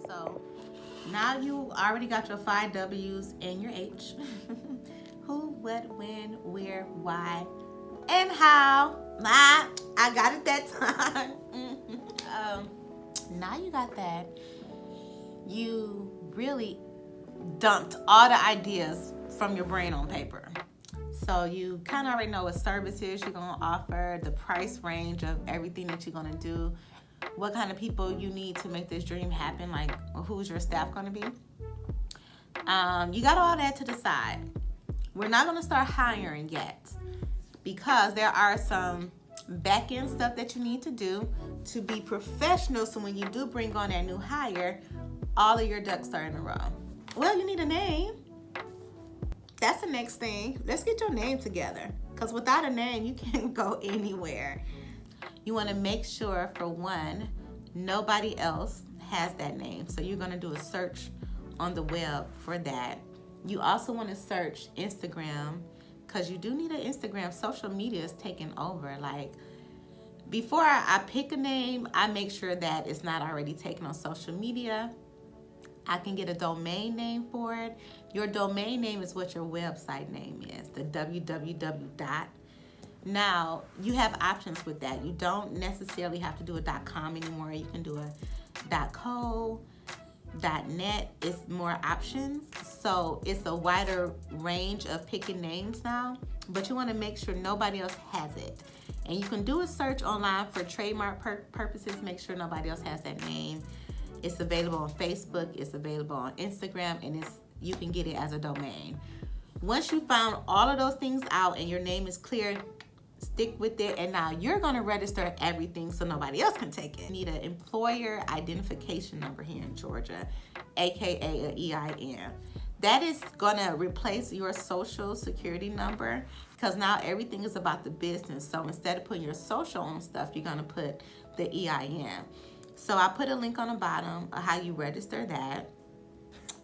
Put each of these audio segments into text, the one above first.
So now you already got your 5 W's and your H. Who, what, when, where, why, and how. I got it that time. Now you got that. You really dumped all the ideas from your brain on paper. So you kind of already know what services you're going to offer, the price range of everything that you're going to do, what kind of people you need to make this dream happen, like who's your staff going to be. You got all that to decide. We're not going to start hiring yet because there are some back end stuff that you need to do to be professional, so when you do bring on that new hire, all of your ducks are in a row. Well, you need a name. That's the next thing. Let's get your name together, because without a name, you can't go anywhere. You want to make sure, for one, nobody else has that name. So you're going to do a search on the web for that. You also want to search Instagram, because you do need an Instagram. Social media is taking over. Like, before I pick a name, I make sure that it's not already taken on social media. I can get a domain name for it. Your domain name is what your website name is, the www dot. Now, you have options with that. You don't necessarily have to do a .com anymore. You can do a .co, .net. It's more options. So it's a wider range of picking names now, but you want to make sure nobody else has it. And you can do a search online for trademark purposes. Make sure nobody else has that name. It's available on Facebook, it's available on Instagram, and you can get it as a domain. Once you found all of those things out and your name is clear, stick with it, and now you're gonna register everything so nobody else can take it. You need an employer identification number here in Georgia, AKA an EIN. That is gonna replace your social security number, because now everything is about the business. So instead of putting your social on stuff, you're gonna put the EIN. So I put a link on the bottom of how you register that.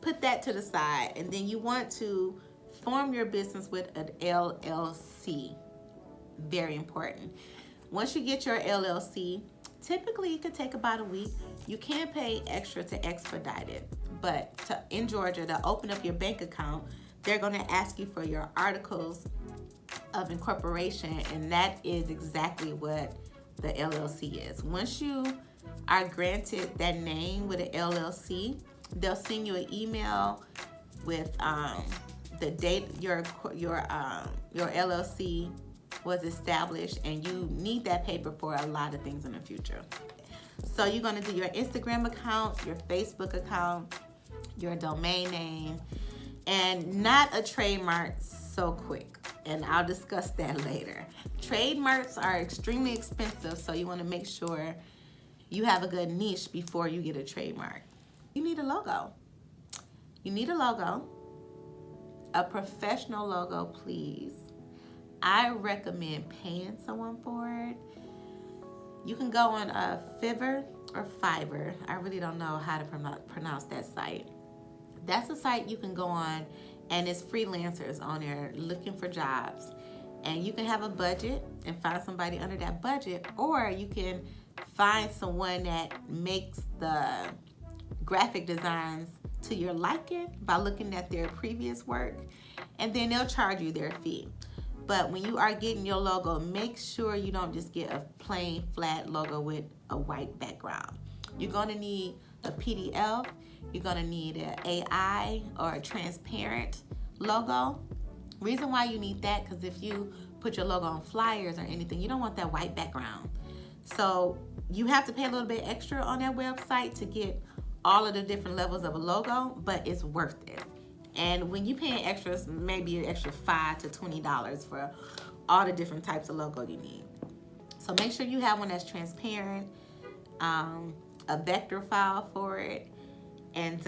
Put that to the side, and then you want to form your business with an LLC. Very important. Once you get your LLC, typically it could take about a week. You can pay extra to expedite it, but in Georgia, to open up your bank account, they're going to ask you for your articles of incorporation, and that is exactly what the LLC is. Once you are granted that name with an LLC, they'll send you an email with the date your LLC was established, and you need that paper for a lot of things in the future. So you're going to do your Instagram account, your Facebook account, your domain name, and not a trademark so quick. And I'll discuss that later. Trademarks are extremely expensive, so you want to make sure you have a good niche before you get a trademark. You need a logo. You need a logo, a professional logo, please. I recommend paying someone for it. You can go on Fiverr or Fiverr. I really don't know how to pronounce that site. That's a site you can go on, and it's freelancers on there looking for jobs. And you can have a budget and find somebody under that budget, or you can find someone that makes the graphic designs to your liking by looking at their previous work, and then they'll charge you their fee. But when you are getting your logo, make sure you don't just get a plain flat logo with a white background. You're going to need a PDF. You're going to need an AI or a transparent logo. Reason why you need that, because if you put your logo on flyers or anything, you don't want that white background. So you have to pay a little bit extra on that website to get all of the different levels of a logo, but it's worth it. And when you pay extras, maybe an extra $5 to $20 for all the different types of logo you need. So make sure you have one that's transparent, a vector file for it, and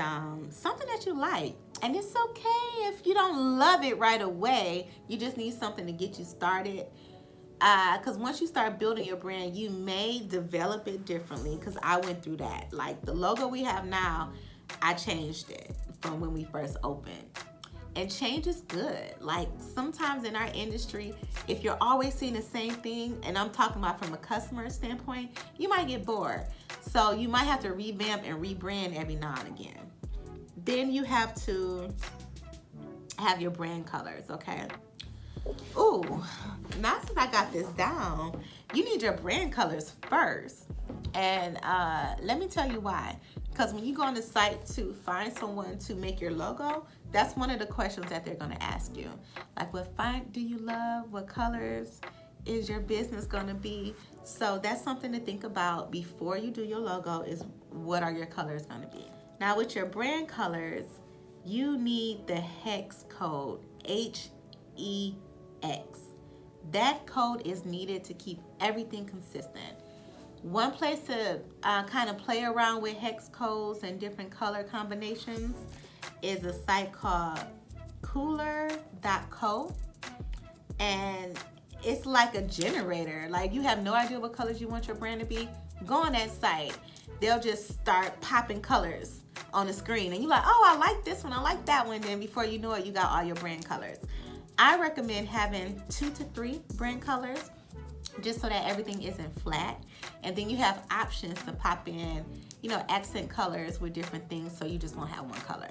something that you like. And it's okay if you don't love it right away. You just need something to get you started. Because once you start building your brand, you may develop it differently, because I went through that. Like the logo we have now, I changed it from when we first opened. And change is good. Like sometimes in our industry, if you're always seeing the same thing, and I'm talking about from a customer standpoint, you might get bored. So you might have to revamp and rebrand every now and again. Then you have to have your brand colors, okay? Ooh, now since I got this down, you need your brand colors first. And let me tell you why. Because when you go on the site to find someone to make your logo, that's one of the questions that they're gonna ask you. Like, what font do you love? What colors is your business gonna be? So that's something to think about before you do your logo, is what are your colors gonna be. Now with your brand colors, you need the hex code, HEX. That code is needed to keep everything consistent. One place to kind of play around with hex codes and different color combinations is a site called cooler.co, and it's like a generator. Like, you have no idea what colors you want your brand to be, go on that site. They'll just start popping colors on the screen and you're like, oh, I like this one, I like that one. Then before you know it, you got all your brand colors. I recommend having 2 to 3 brand colors, just so that everything isn't flat. And then you have options to pop in, you know, accent colors with different things, so you just won't have one color.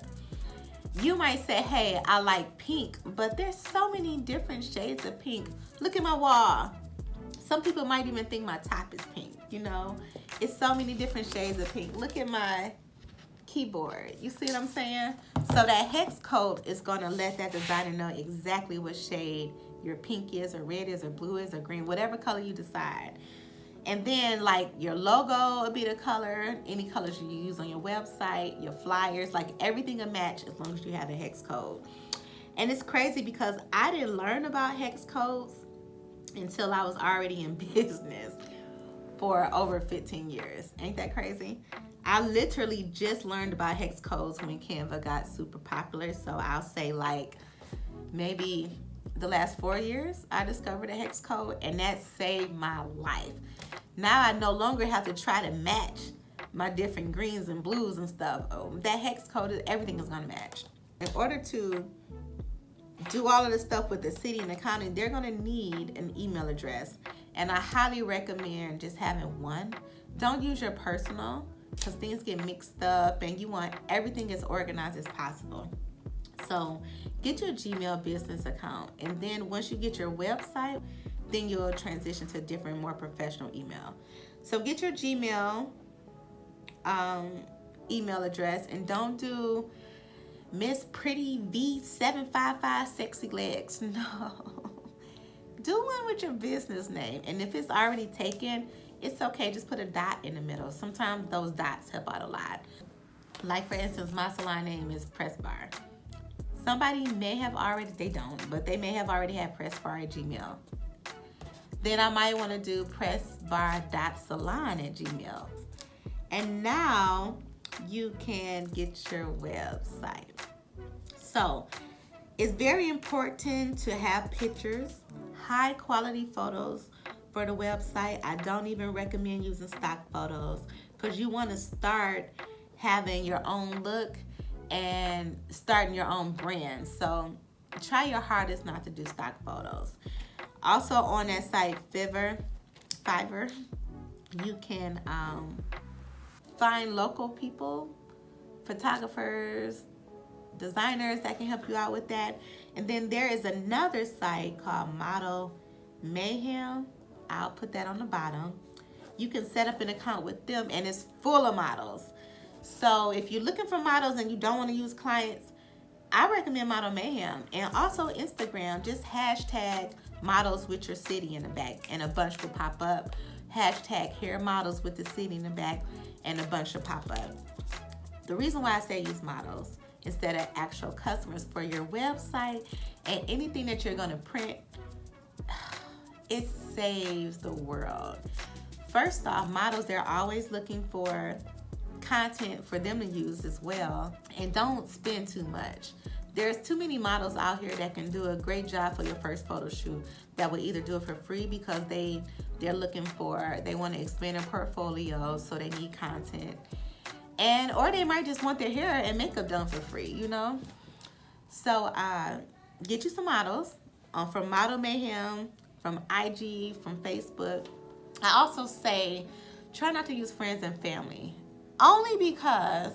You might say, hey, I like pink, but there's so many different shades of pink. Look at my wall. Some people might even think my top is pink, you know? It's so many different shades of pink. Look at my keyboard. You see what I'm saying? So that hex code is gonna let that designer know exactly what shade your pink is, or red is, or blue is, or green, whatever color you decide. And then like your logo will be the color, any colors you use on your website, your flyers, like everything will match as long as you have a hex code. And it's crazy because I didn't learn about hex codes until I was already in business for over 15 years. Ain't that crazy? I literally just learned about hex codes when Canva got super popular. So I'll say like maybe the last 4 years I discovered a hex code, and that saved my life. Now I no longer have to try to match my different greens and blues and stuff. That hex code, everything is gonna match. In order to do all of the stuff with the city and the county, they're gonna need an email address. And I highly recommend just having one. Don't use your personal, because things get mixed up and you want everything as organized as possible. So get your Gmail business account, and then once you get your website, then you'll transition to a different, more professional email. So get your Gmail email address, and don't do Miss Pretty V755 Sexy Legs. No. Do one with your business name, and if it's already taken, it's okay. Just put a dot in the middle. Sometimes those dots help out a lot. Like for instance, my salon name is Press Bar. Somebody may have already, they don't, but they may have already had Press Bar at Gmail. Then I might want to do pressbar.salon@gmail. And now you can get your website. So it's very important to have pictures, high quality photos for the website. I don't even recommend using stock photos, because you want to start having your own look and starting your own brand. So try your hardest not to do stock photos. Also on that site, Fiverr, you can find local people, photographers, designers that can help you out with that. And then there is another site called Model Mayhem. I'll put that on the bottom. You can set up an account with them, and it's full of models. So if you're looking for models and you don't want to use clients, I recommend Model Mayhem. And also Instagram, just hashtag models with your city in the back, and a bunch will pop up. Hashtag hair models with the city in the back, and a bunch will pop up. The reason why I say use models instead of actual customers for your website and anything that you're gonna print, it saves the world. First off, models, they're always looking for content for them to use as well, and don't spend too much. There's too many models out here that can do a great job for your first photo shoot that will either do it for free because they want to expand their portfolio, so they need content, or they might just want their hair and makeup done for free, you know. So get you some models from Model Mayhem, from IG, from Facebook. I also say try not to use friends and family. Only because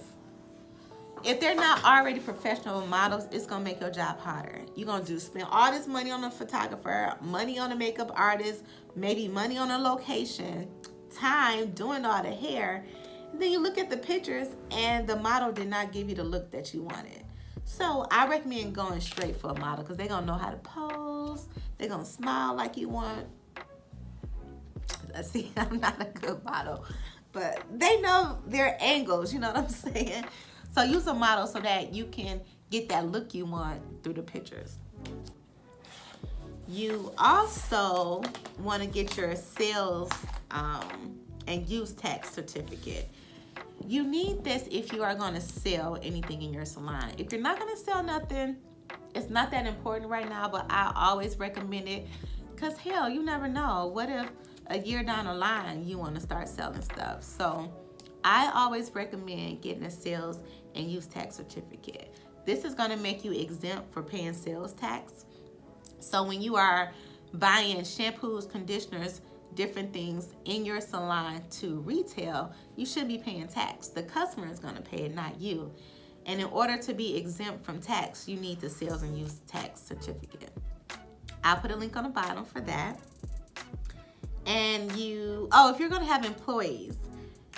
if they're not already professional models, it's gonna make your job harder. You're gonna spend all this money on a photographer, money on a makeup artist, maybe money on a location, time doing all the hair. And then you look at the pictures and the model did not give you the look that you wanted. So I recommend going straight for a model because they're gonna know how to pose, they're gonna smile like you want. See, I'm not a good model, but they know their angles, you know what I'm saying? So use a model so that you can get that look you want through the pictures. You also want to get your sales and use tax certificate. You need this if you are going to sell anything in your salon. If you're not going to sell nothing, it's not that important right now, but I always recommend it because hell, you never know. What if a year down the line you want to start selling stuff? So I always recommend getting a sales and use tax certificate. This is going to make you exempt for paying sales tax. So when you are buying shampoos, conditioners, different things in your salon to retail, you should be paying tax. The customer is going to pay it, not you. And in order to be exempt from tax, you need the sales and use tax certificate. I'll put a link on the bottom for that. And if you're going to have employees,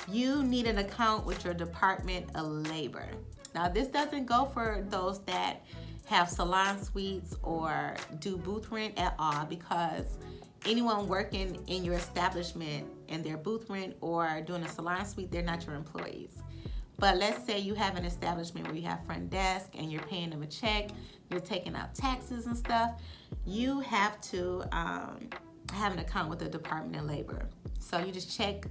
you need an account with your Department of Labor. Now, this doesn't go for those that have salon suites or do booth rent at all, because anyone working in your establishment and their booth rent or doing a salon suite, they're not your employees. But let's say you have an establishment where you have front desk and you're paying them a check, you're taking out taxes and stuff, you have to have an account with the Department of Labor. So you just check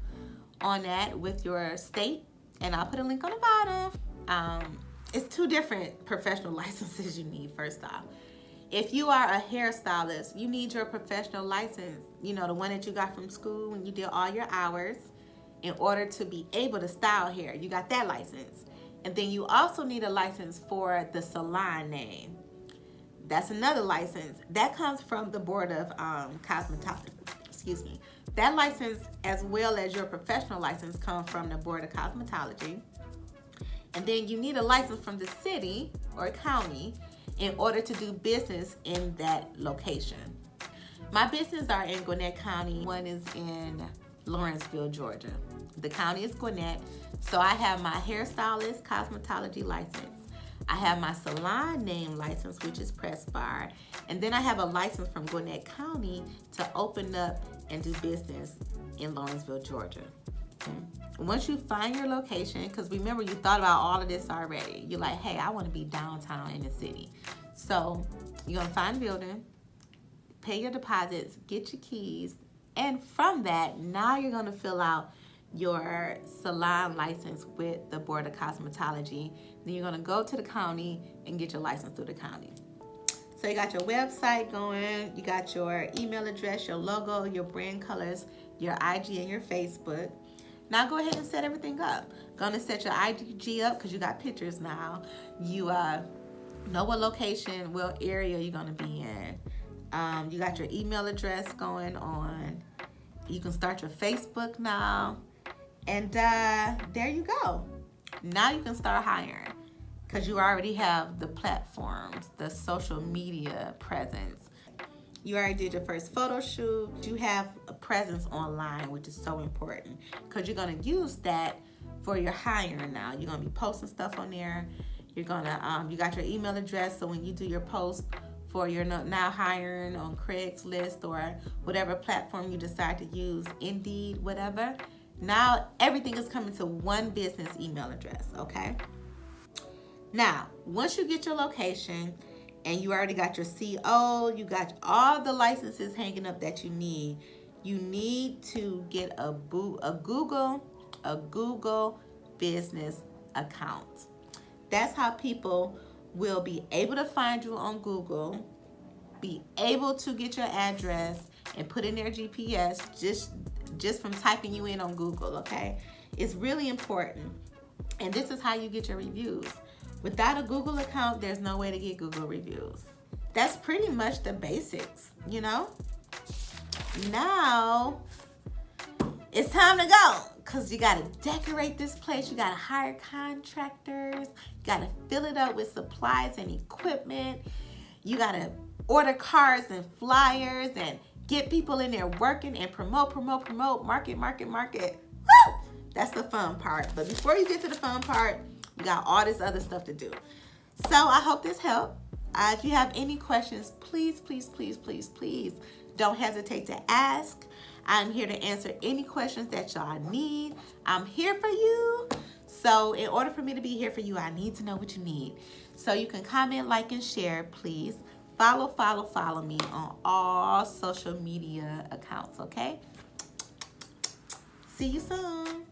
on that with your state, and I'll put a link on the bottom. It's 2 different professional licenses you need. First off, if you are a hairstylist, you need your professional license, you know, the one that you got from school when you did all your hours, in order to be able to style hair. You got that license. And then you also need a license for the salon name. That's another license that comes from the Board of Cosmetology. Excuse me. That license, as well as your professional license, come from the Board of Cosmetology. And then you need a license from the city or county in order to do business in that location. My businesses are in Gwinnett County. One is in Lawrenceville, Georgia. The county is Gwinnett. So I have my hairstylist cosmetology license. I have my salon name license, which is Press Bar. And then I have a license from Gwinnett County to open up and do business in Lawrenceville, Georgia. Once you find your location, because remember, you thought about all of this already. You're like, hey, I want to be downtown in the city. So you're going to find a building, pay your deposits, get your keys, and from that, now you're going to fill out your salon license with the Board of Cosmetology. Then you're going to go to the county and get your license through the county. So you got your website going, you got your email address, your logo, your brand colors, your IG and your Facebook. Now go ahead and set everything up. Gonna set your IG up because you got pictures now. You know what location, what area you're gonna be in. You got your email address going on. You can start your Facebook now. And there you go. Now you can start hiring because you already have the platforms, the social media presence. You already did your first photo shoot. You have a presence online, which is so important because you're going to use that for your hiring now. You're going to be posting stuff on there. You're going to, you got your email address, so when you do your post for your now hiring on Craigslist or whatever platform you decide to use, Indeed, whatever, now everything is coming to one business email address, okay? Now, once you get your location and you already got your CO, you got all the licenses hanging up that you need to get a Google business account. That's how people will be able to find you on Google, be able to get your address and put in their GPS just from typing you in on Google, okay? It's really important. And this is how you get your reviews. Without a Google account, there's no way to get Google reviews. That's pretty much the basics, you know? Now, it's time to go. because you got to decorate this place. You got to hire contractors. You got to fill it up with supplies and equipment. You got to order cards and flyers and get people in there working and promote, market. Woo! That's the fun part. But before you get to the fun part, you got all this other stuff to do. So I hope this helped. If you have any questions, please don't hesitate to ask. I'm here to answer any questions that y'all need. I'm here for you. So in order for me to be here for you, I need to know what you need. So you can comment, like, and share, please. Follow me on all social media accounts, okay? See you soon.